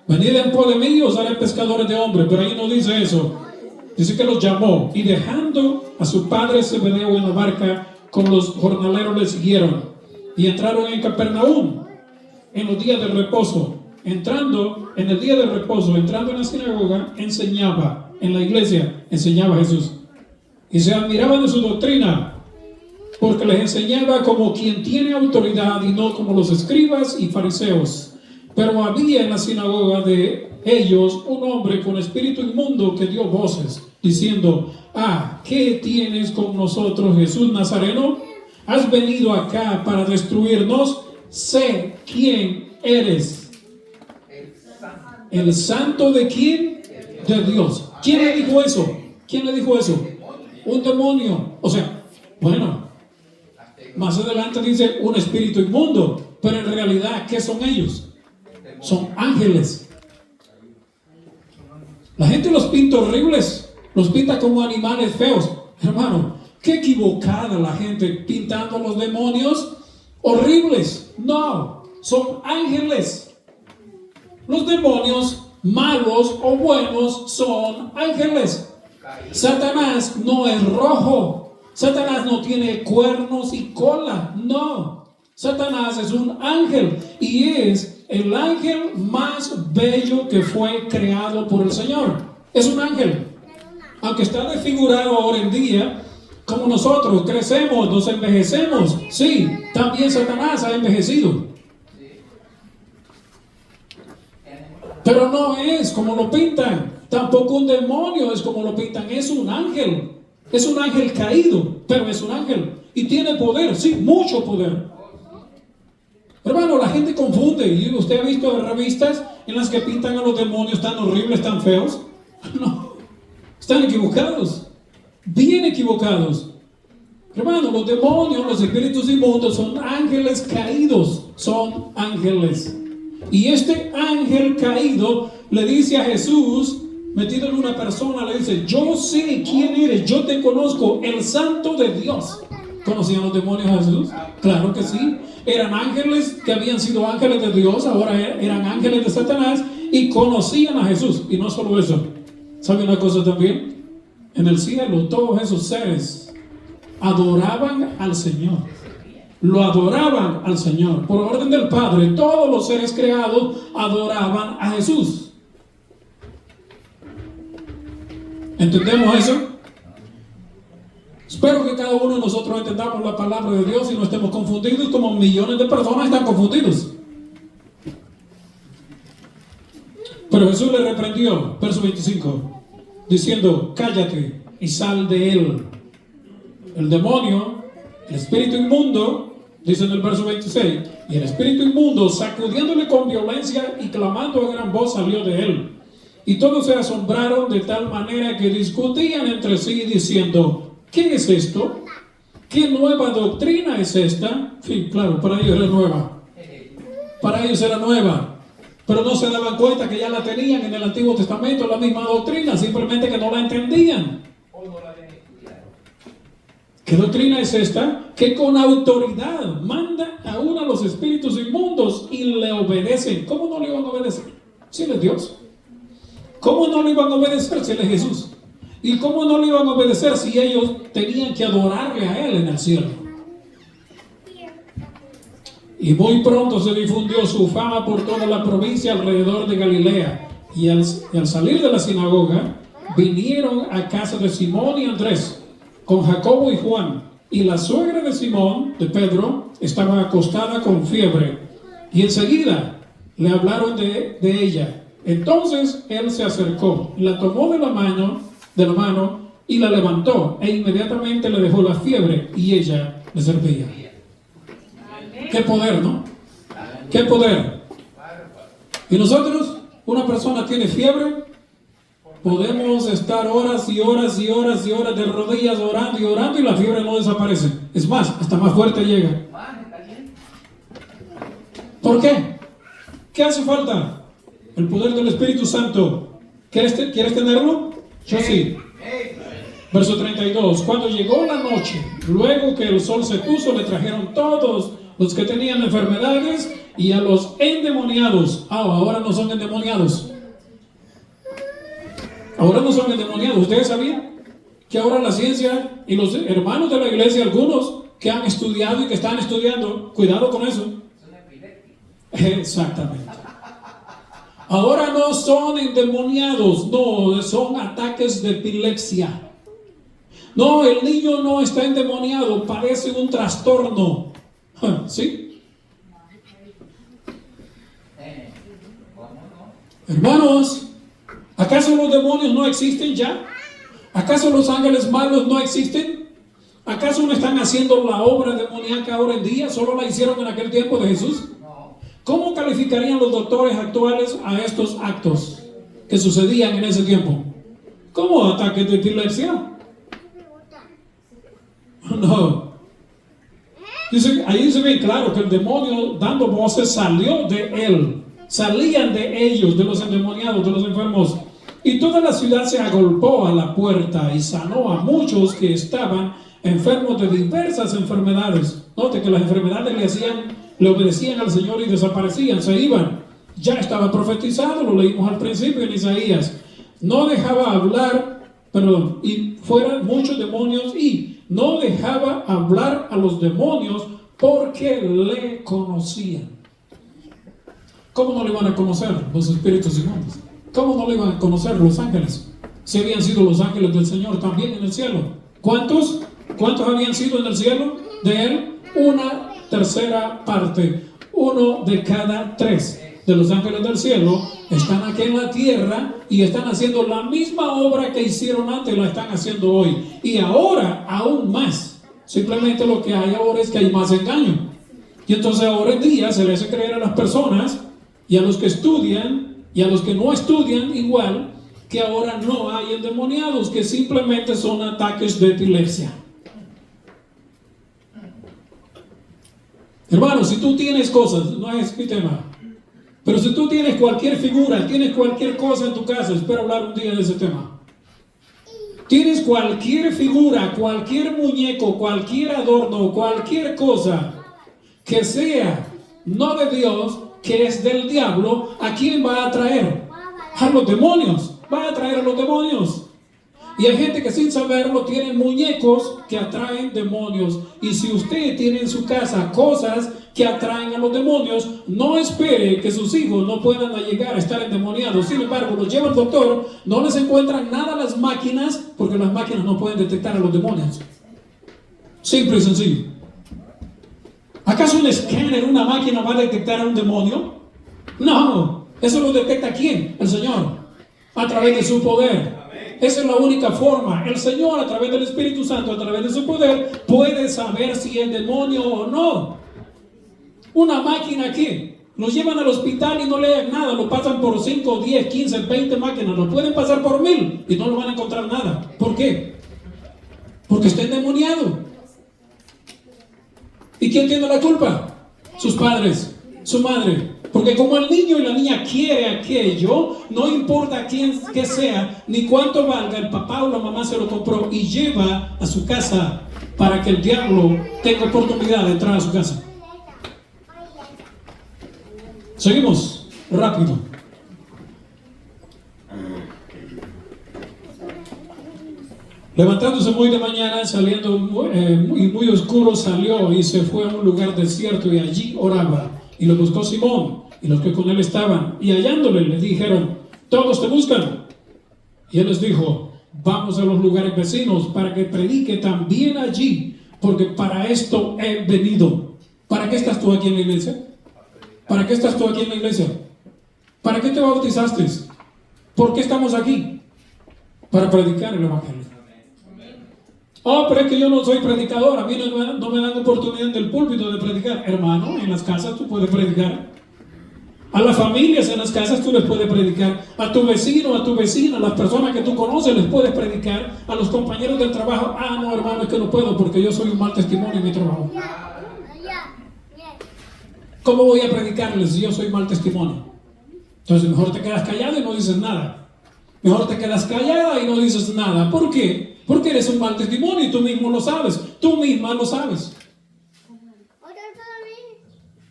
Venid en pos de mí y os haré pescadores de hombres. Pero ahí no dice eso. Dice que los llamó. Y dejando a su padre Zebedeo en la barca, con los jornaleros le siguieron. Y entraron en Capernaum en los días de reposo. Entrando en el día de reposo, entrando en la sinagoga, enseñaba. En la iglesia enseñaba a Jesús. Y se admiraban de su doctrina, porque les enseñaba como quien tiene autoridad y no como los escribas y fariseos. Pero había en la sinagoga de ellos un hombre con espíritu inmundo que dio voces, diciendo: ¿qué tienes con nosotros, Jesús Nazareno? ¿Has venido acá para destruirnos? Sé quién eres. ¿El santo de quién? De Dios. ¿Quién le dijo eso? ¿Quién le dijo eso? Un demonio. O sea, más adelante dice un espíritu inmundo, pero en realidad, ¿qué son ellos? Son ángeles. La gente los pinta horribles, los pinta como animales feos. Hermano, qué equivocada la gente pintando los demonios horribles. No, son ángeles. Los demonios malos o buenos son ángeles. Satanás no es rojo. Satanás no tiene cuernos y cola. No. Satanás es un ángel y es el ángel más bello que fue creado por el Señor. Es un ángel. Aunque está desfigurado ahora en día, como nosotros crecemos, nos envejecemos. Sí, también Satanás ha envejecido. Pero no es como lo pintan. Tampoco un demonio es como lo pintan. Es un ángel. Es un ángel caído, pero es un ángel. Y tiene poder, sí, mucho poder. Hermano, la gente confunde. ¿Y usted ha visto revistas en las que pintan a los demonios tan horribles, tan feos? No, están equivocados. Bien equivocados. Hermano, los demonios, los espíritus inmundos son ángeles caídos. Son ángeles. Y este ángel caído le dice a Jesús, metido en una persona, le dice: yo sé quién eres, yo te conozco, el Santo de Dios. ¿Conocían los demonios a Jesús? Claro que sí. Eran ángeles que habían sido ángeles de Dios, ahora eran ángeles de Satanás y conocían a Jesús. Y no solo eso, ¿sabe una cosa también? En el cielo todos esos seres adoraban al Señor. Lo adoraban al Señor. Por orden del Padre, todos los seres creados adoraban a Jesús. ¿Entendemos eso? Espero que cada uno de nosotros entendamos la palabra de Dios y no estemos confundidos como millones de personas están confundidos. Pero Jesús le reprendió, verso 25, diciendo: cállate y sal de él. El demonio, el espíritu inmundo, dice en el verso 26, y el espíritu inmundo, sacudiéndole con violencia y clamando a gran voz, salió de él. Y todos se asombraron de tal manera que discutían entre sí diciendo: ¿qué es esto? ¿Qué nueva doctrina es esta? Sí, claro, para ellos era nueva. Para ellos era nueva. Pero no se daban cuenta que ya la tenían en el Antiguo Testamento, la misma doctrina, simplemente que no la entendían. ¿Qué doctrina es esta? Que con autoridad manda aún a los espíritus inmundos y le obedecen. ¿Cómo no le iban a obedecer? Si él es Dios. ¿Cómo no le iban a obedecer si él es Jesús? ¿Y cómo no le iban a obedecer si ellos tenían que adorarle a él en el cielo? Y muy pronto se difundió su fama por toda la provincia alrededor de Galilea. Y al salir de la sinagoga, vinieron a casa de Simón y Andrés, con Jacobo y Juan. Y la suegra de Simón, de Pedro, estaba acostada con fiebre. Y enseguida le hablaron de ella. Entonces él se acercó, la tomó de la mano y la levantó, e inmediatamente le dejó la fiebre y ella le servía. Qué poder, ¿no? Qué poder. Y nosotros, una persona tiene fiebre, podemos estar horas y horas y horas y horas de rodillas orando y orando y la fiebre no desaparece. Es más, hasta más fuerte llega. ¿Por qué? ¿Qué hace falta? El poder del Espíritu Santo. ¿Quieres tenerlo? Yo sí. Verso 32. Cuando llegó la noche, luego que el sol se puso, le trajeron todos los que tenían enfermedades y a los endemoniados. Ahora no son endemoniados. Ahora no son endemoniados. ¿Ustedes sabían que ahora la ciencia y los hermanos de la iglesia, algunos que han estudiado y que están estudiando, cuidado con eso? Exactamente. Ahora no son endemoniados, no, son ataques de epilepsia. No, el niño no está endemoniado, padece un trastorno. ¿Sí? Hermanos, ¿acaso los demonios no existen ya? ¿Acaso los ángeles malos no existen? ¿Acaso no están haciendo la obra demoníaca ahora en día? ¿Solo la hicieron en aquel tiempo de Jesús? ¿Cómo calificarían los doctores actuales a estos actos que sucedían en ese tiempo? ¿Cómo ataques de epilepsia? No. Ahí dice bien claro que el demonio dando voces salió de él. Salían de ellos, de los endemoniados, de los enfermos. Y toda la ciudad se agolpó a la puerta y sanó a muchos que estaban enfermos de diversas enfermedades. Note que las enfermedades le obedecían al Señor y desaparecían, se iban. ya estaba profetizado, lo leímos al principio en Isaías. No dejaba hablar, y fueran muchos demonios, y no dejaba hablar a los demonios porque le conocían. ¿Cómo no le iban a conocer los espíritus inmundos? ¿Cómo no le iban a conocer los ángeles? Si habían sido los ángeles del Señor también en el cielo. ¿Cuántos? ¿Cuántos habían sido en el cielo de Él? 1/3 parte. 1 de cada 3 de los ángeles del cielo están aquí en la tierra y están haciendo la misma obra que hicieron antes, la están haciendo hoy. Y ahora aún más. Simplemente lo que hay ahora es que hay más engaño. Y entonces ahora en día se le hace creer a las personas y a los que estudian y a los que no estudian igual, que ahora no hay endemoniados, que simplemente son ataques de epilepsia. Hermano, si tú tienes cosas, no es mi tema, pero si tú tienes cualquier figura, tienes cualquier cosa en tu casa, espero hablar un día de ese tema. Tienes cualquier figura, cualquier muñeco, cualquier adorno, cualquier cosa que sea no de Dios, que es del diablo, ¿a quién va a atraer? A los demonios. Va a atraer a los demonios. Y hay gente que sin saberlo tiene muñecos que atraen demonios. Y si usted tiene en su casa cosas que atraen a los demonios, no espere que sus hijos no puedan llegar a estar endemoniados. Sin embargo, los lleva al doctor, no les encuentran nada a las máquinas, porque las máquinas no pueden detectar a los demonios. Simple y sencillo. ¿Acaso un escáner, una máquina va a detectar a un demonio? No, eso lo detecta ¿quién? El Señor, a través de su poder. Esa es la única forma. El Señor, a través del Espíritu Santo, a través de su poder, puede saber si es demonio o no. Una máquina aquí, lo llevan al hospital y no le dan nada, lo pasan por 5, 10, 15, 20 máquinas, lo pueden pasar por 1000 y no lo van a encontrar nada. ¿Por qué? Porque está endemoniado. ¿Y quién tiene la culpa? Sus padres, su madre. Porque como el niño y la niña quiere aquello, no importa quién que sea, ni cuánto valga, el papá o la mamá se lo compró y lleva a su casa para que el diablo tenga oportunidad de entrar a su casa. Seguimos, rápido. Levantándose muy de mañana, saliendo muy oscuro, salió y se fue a un lugar desierto y allí oraba. Y lo buscó Simón y los que con él estaban. Y hallándole le dijeron: todos te buscan. Y él les dijo: vamos a los lugares vecinos para que predique también allí, porque para esto he venido. ¿Para qué estás tú aquí en la iglesia? ¿Para qué estás tú aquí en la iglesia? ¿Para qué te bautizaste? ¿Por qué estamos aquí? Para predicar el evangelio. Oh, pero es que yo no soy predicador, a mí no me dan oportunidad en el púlpito de predicar. Hermano, en las casas tú puedes predicar. A las familias en las casas tú les puedes predicar. A tu vecino, a tu vecina, a las personas que tú conoces les puedes predicar. A los compañeros del trabajo: ah, no, hermano, es que no puedo porque yo soy un mal testimonio en mi trabajo. ¿Cómo voy a predicarles si yo soy mal testimonio? Entonces mejor te quedas callado y no dices nada. Mejor te quedas callada y no dices nada. ¿Por qué? Porque eres un mal testimonio y tú mismo lo sabes. Tú misma lo sabes.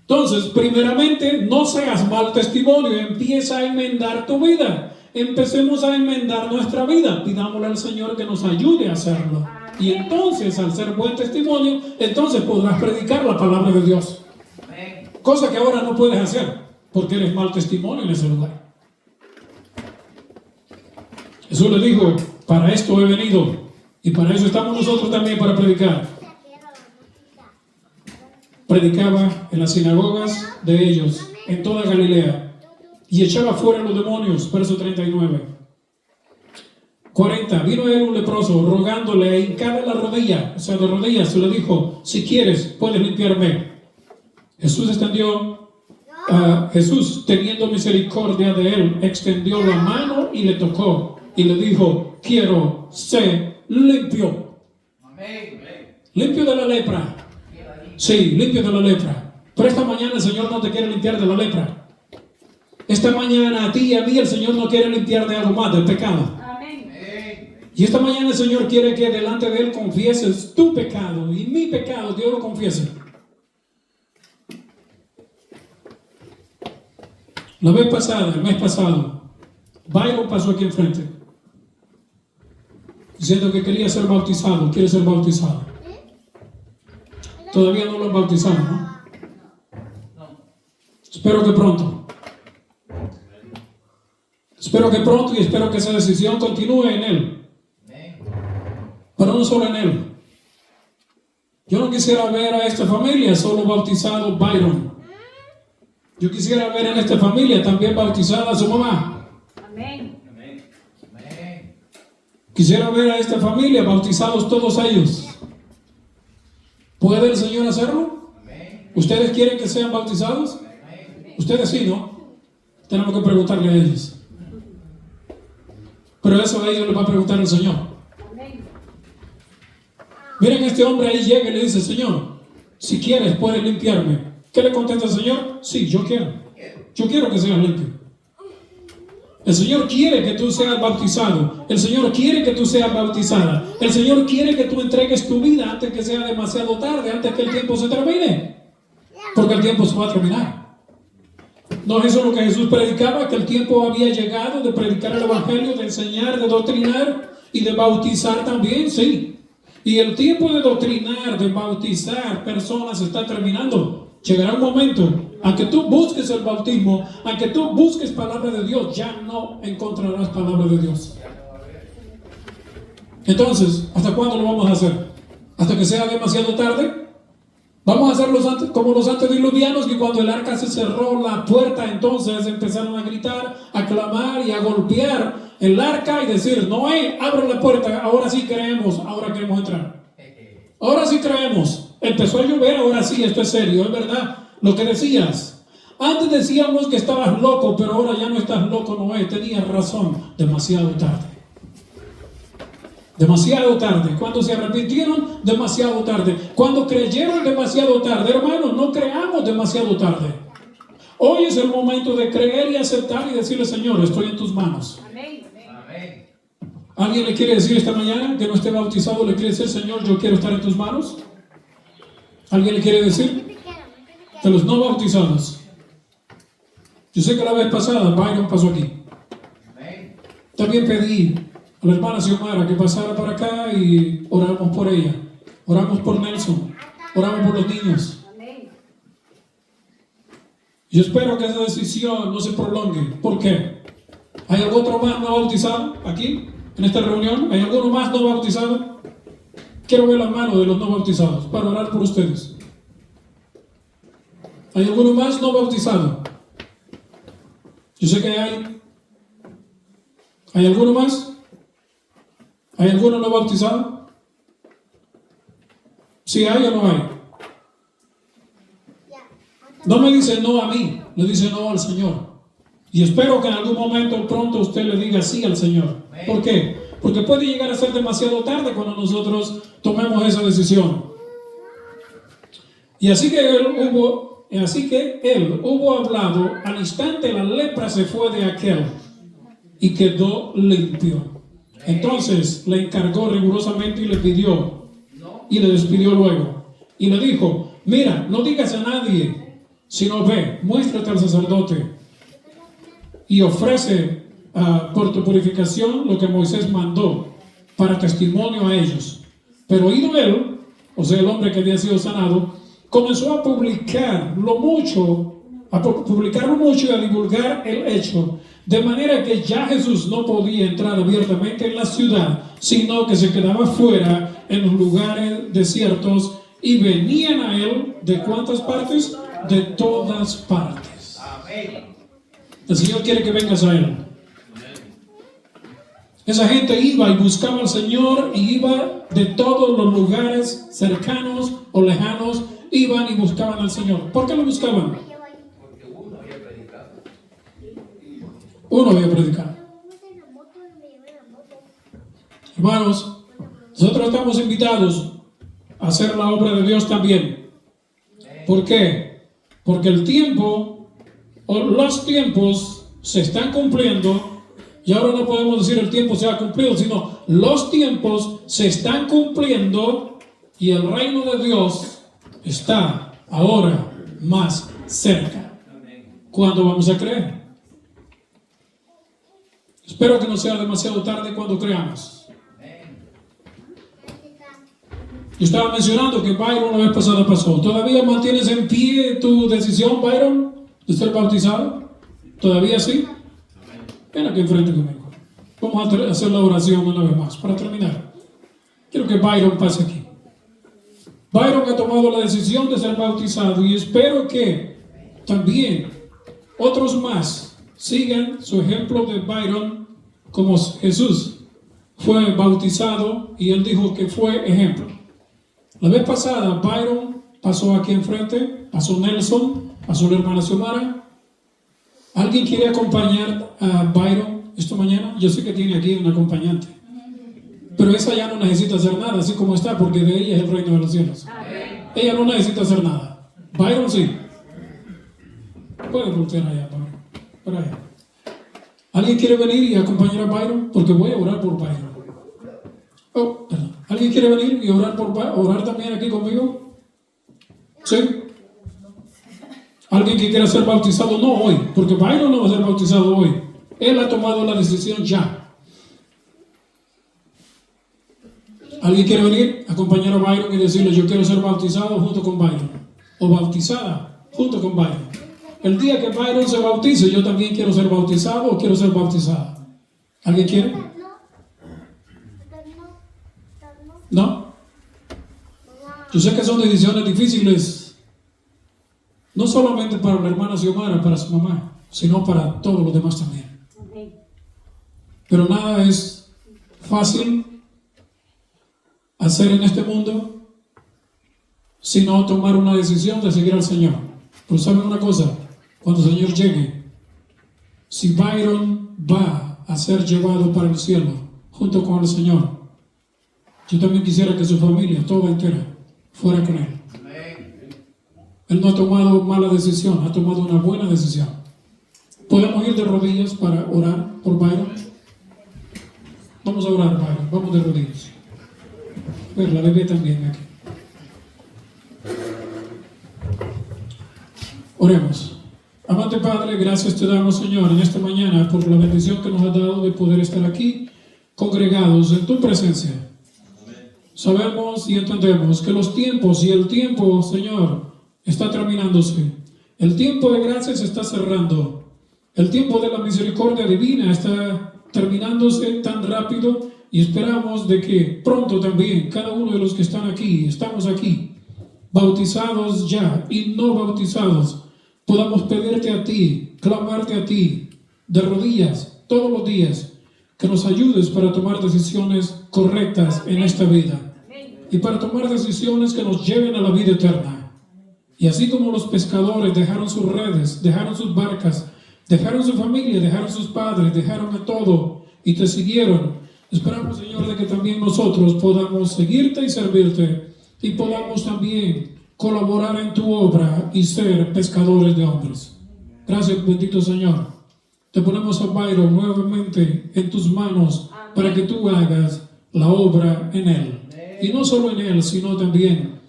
Entonces, primeramente, no seas mal testimonio. Empieza a enmendar tu vida. Empecemos a enmendar nuestra vida. Pidámosle al Señor que nos ayude a hacerlo. Y entonces, al ser buen testimonio, entonces podrás predicar la palabra de Dios. Cosa que ahora no puedes hacer, porque eres mal testimonio en ese lugar. Jesús le dijo: para esto he venido. Y para eso estamos nosotros también, para predicar. Predicaba en las sinagogas de ellos, en toda Galilea, y echaba fuera los demonios. Verso 39. 40. Vino a él un leproso, rogándole a hincarle la rodilla, o sea, de rodillas, se le dijo: si quieres, puedes limpiarme. Jesús, teniendo misericordia de él, extendió la mano y le tocó, y le dijo: quiero, sé limpio. Limpio de la lepra. Sí, limpio de la lepra. Pero esta mañana el Señor no te quiere limpiar de la lepra. Esta mañana a ti y a mí el Señor no quiere limpiar de algo más, del pecado. Y esta mañana el Señor quiere que delante de Él confieses tu pecado y mi pecado, Dios lo confiese. La vez pasada, el mes pasado, Byron pasó aquí enfrente diciendo que quería ser bautizado, quiere ser bautizado. Todavía no lo han bautizado, ¿no? Espero que pronto. Espero que pronto y espero que esa decisión continúe en él. Pero no solo en él. Yo no quisiera ver a esta familia solo bautizado Byron. Yo quisiera ver en esta familia también bautizada a su mamá. Amén. Quisiera ver a esta familia bautizados todos ellos. ¿Puede el Señor hacerlo? ¿Ustedes quieren que sean bautizados? Ustedes sí, ¿no? Tenemos que preguntarle a ellos. Pero eso a ellos les va a preguntar el Señor. Miren, este hombre ahí llega y le dice: Señor, si quieres puedes limpiarme. ¿Qué le contesta el Señor? Sí, yo quiero. Yo quiero que seas limpio. El Señor quiere que tú seas bautizado. El Señor quiere que tú seas bautizada. El Señor quiere que tú entregues tu vida antes que sea demasiado tarde, antes que el tiempo se termine. Porque el tiempo se va a terminar. ¿No es eso lo que Jesús predicaba? Que el tiempo había llegado de predicar el Evangelio, de enseñar, de doctrinar y de bautizar también, sí. Y el tiempo de doctrinar, de bautizar personas está terminando. Llegará un momento, aunque tú busques el bautismo, aunque tú busques palabra de Dios, ya no encontrarás palabra de Dios. Entonces, ¿hasta cuándo lo vamos a hacer? ¿Hasta que sea demasiado tarde? Vamos a hacer como los antediluvianos, que cuando el arca se cerró la puerta, entonces empezaron a gritar, a clamar y a golpear el arca y decir: Noé, abre la puerta, ahora sí creemos, ahora queremos entrar. Ahora sí creemos. Empezó a llover, ahora sí, esto es serio, es verdad lo que decías. Antes decíamos que estabas loco, pero ahora ya no estás loco, Noé, tenías razón. Demasiado tarde. Demasiado tarde. Cuando se arrepintieron, demasiado tarde. Cuando creyeron, demasiado tarde. Hermanos, no creamos demasiado tarde. Hoy es el momento de creer y aceptar y decirle: Señor, estoy en tus manos. Amén. ¿Alguien le quiere decir esta mañana que no esté bautizado? ¿Le quiere decir: Señor, yo quiero estar en tus manos? ¿Alguien le quiere decir? De los no bautizados. Yo sé que la vez pasada Byron pasó aquí. También pedí a la hermana Xiomara que pasara para acá y oramos por ella. Oramos por Nelson. Oramos por los niños. Yo espero que esa decisión no se prolongue. ¿Por qué? ¿Hay algún otro más no bautizado aquí, en esta reunión? ¿Hay alguno más no bautizado? Quiero ver las manos de los no bautizados para orar por ustedes. ¿Hay alguno más no bautizado? Yo sé que hay. ¿Hay alguno más? ¿Hay alguno no bautizado? ¿Sí hay o no hay? No me dice no a mí, le dice no al Señor. Y espero que en algún momento pronto usted le diga sí al Señor. ¿Por qué? Porque puede llegar a ser demasiado tarde cuando nosotros tomemos esa decisión. Y así que él hubo hablado, al instante la lepra se fue de aquel y quedó limpio. Entonces le encargó rigurosamente y le pidió y le despidió luego. Y le dijo: mira, no digas a nadie, sino ve, muéstrate al sacerdote y ofrece por tu purificación lo que Moisés mandó para testimonio a ellos. Pero oído él, o sea el hombre que había sido sanado, comenzó a publicarlo mucho y a divulgar el hecho, de manera que ya Jesús no podía entrar abiertamente en la ciudad, sino que se quedaba fuera en los lugares desiertos, y venían a él ¿de cuántas partes? De todas partes. El Señor quiere que vengas a él. Esa gente iba y buscaba al Señor, y iba de todos los lugares cercanos o lejanos, iban y buscaban al Señor. ¿Por qué lo buscaban? Porque uno había predicado. Uno había predicado. Hermanos, nosotros estamos invitados a hacer la obra de Dios también. ¿Por qué? Porque el tiempo o los tiempos se están cumpliendo. Y ahora no podemos decir el tiempo se ha cumplido, sino los tiempos se están cumpliendo y el reino de Dios está ahora más cerca. ¿Cuándo vamos a creer? Espero que no sea demasiado tarde cuando creamos. Yo estaba mencionando que Byron la vez pasada pasó. ¿Todavía mantienes en pie tu decisión, Byron, de ser bautizado? ¿Todavía sí? Ven aquí enfrente conmigo. Vamos a hacer la oración una vez más para terminar. Quiero que Byron pase aquí. Byron ha tomado la decisión de ser bautizado y espero que también otros más sigan su ejemplo de Byron, como Jesús fue bautizado y él dijo que fue ejemplo. La vez pasada Byron pasó aquí enfrente, pasó Nelson, pasó la hermana Xiomara. ¿Alguien quiere acompañar a Byron esta mañana? Yo sé que tiene aquí un acompañante, pero esa ya no necesita hacer nada, así como está, porque de ella es el reino de los cielos. Ella no necesita hacer nada. Byron sí. Puede voltear allá, Byron. Por allá. ¿Alguien quiere venir y acompañar a Byron? Porque voy a orar por Byron. Oh, perdón. ¿Alguien quiere venir y orar también aquí conmigo? ¿Sí? ¿Alguien que quiera ser bautizado? No hoy, porque Byron no va a ser bautizado hoy. Él ha tomado la decisión ya. ¿Alguien quiere venir, acompañar a Byron y decirle: yo quiero ser bautizado junto con Byron? O bautizada junto con Byron. El día que Byron se bautice, yo también quiero ser bautizado o quiero ser bautizada. ¿Alguien quiere? ¿No? Yo sé que son decisiones difíciles, no solamente para la hermana Xiomara, para su mamá, sino para todos los demás también. Pero nada es fácil hacer en este mundo sino tomar una decisión de seguir al Señor. Pero ¿saben una cosa? Cuando el Señor llegue, si Byron va a ser llevado para el cielo junto con el Señor, yo también quisiera que su familia, toda entera, fuera con él. Él no ha tomado mala decisión, ha tomado una buena decisión. ¿Podemos ir de rodillas para orar por Byron? Vamos a orar, Byron. Vamos de rodillas. Ver, la bebé también aquí. Oremos. Amante Padre, gracias te damos, Señor, en esta mañana por la bendición que nos has dado de poder estar aquí congregados en tu presencia. Sabemos y entendemos que los tiempos y el tiempo, Señor, está terminándose. El tiempo de gracia se está cerrando. El tiempo de la misericordia divina está terminándose tan rápido y esperamos de que pronto también cada uno de los que están aquí, estamos aquí, bautizados ya y no bautizados, podamos pedirte a ti, clamarte a ti, de rodillas, todos los días, que nos ayudes para tomar decisiones correctas en esta vida y para tomar decisiones que nos lleven a la vida eterna. Y así como los pescadores dejaron sus redes, dejaron sus barcas, dejaron su familia, dejaron sus padres, dejaron a todo y te siguieron, esperamos, Señor, de que también nosotros podamos seguirte y servirte y podamos también colaborar en tu obra y ser pescadores de hombres. Gracias, bendito Señor. Te ponemos a Byron nuevamente en tus manos para que tú hagas la obra en él. Y no solo en él, sino también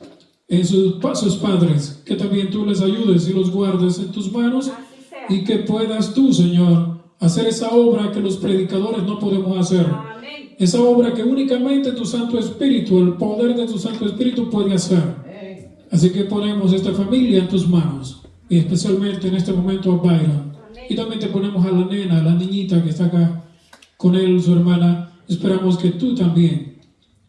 en sus padres, que también tú les ayudes y los guardes en tus manos y que puedas tú, Señor, hacer esa obra que los predicadores no podemos hacer. Esa obra que únicamente tu Santo Espíritu, el poder de tu Santo Espíritu puede hacer. Así que ponemos esta familia en tus manos y especialmente en este momento a Byron. Y también te ponemos a la nena, a la niñita que está acá con él, su hermana. Esperamos que tú también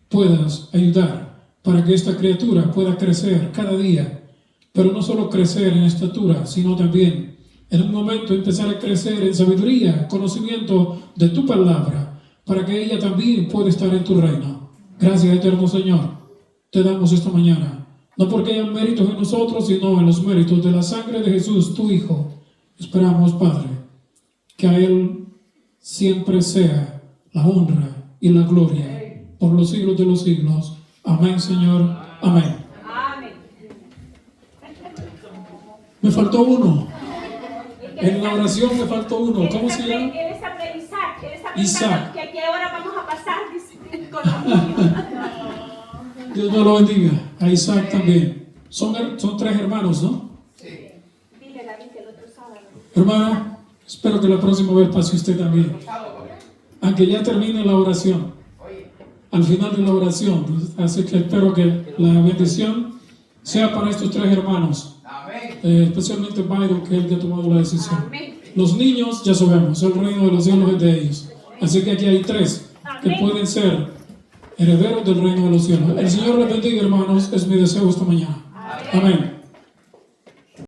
puedas ayudar para que esta criatura pueda crecer cada día, pero no solo crecer en estatura, sino también en un momento empezar a crecer en sabiduría, conocimiento de tu palabra, para que ella también pueda estar en tu reino. Gracias, eterno Señor, te damos esta mañana, no porque hayan méritos en nosotros, sino en los méritos de la sangre de Jesús, tu Hijo. Esperamos, Padre, que a Él siempre sea la honra y la gloria por los siglos de los siglos. Amén, Señor. Amén. Amén. Me faltó uno. En la oración me faltó uno. ¿Cómo se llama? Él está Isaac. Él está Isaac. pensando que aquí ahora vamos a pasar con los niños. Dios me lo bendiga. A Isaac también. Son tres hermanos, ¿no? Dile David el otro sábado. Hermana, espero que la próxima vez pase usted también. a que ya termine la oración, al final de la oración. Así que espero que la bendición sea para estos tres hermanos, especialmente Byron, que es el que ha tomado la decisión. Amén. Los niños, ya sabemos, el reino de los cielos es de ellos. Así que aquí hay tres que pueden ser herederos del reino de los cielos. El Señor les bendiga, hermanos, es mi deseo esta mañana. Amén.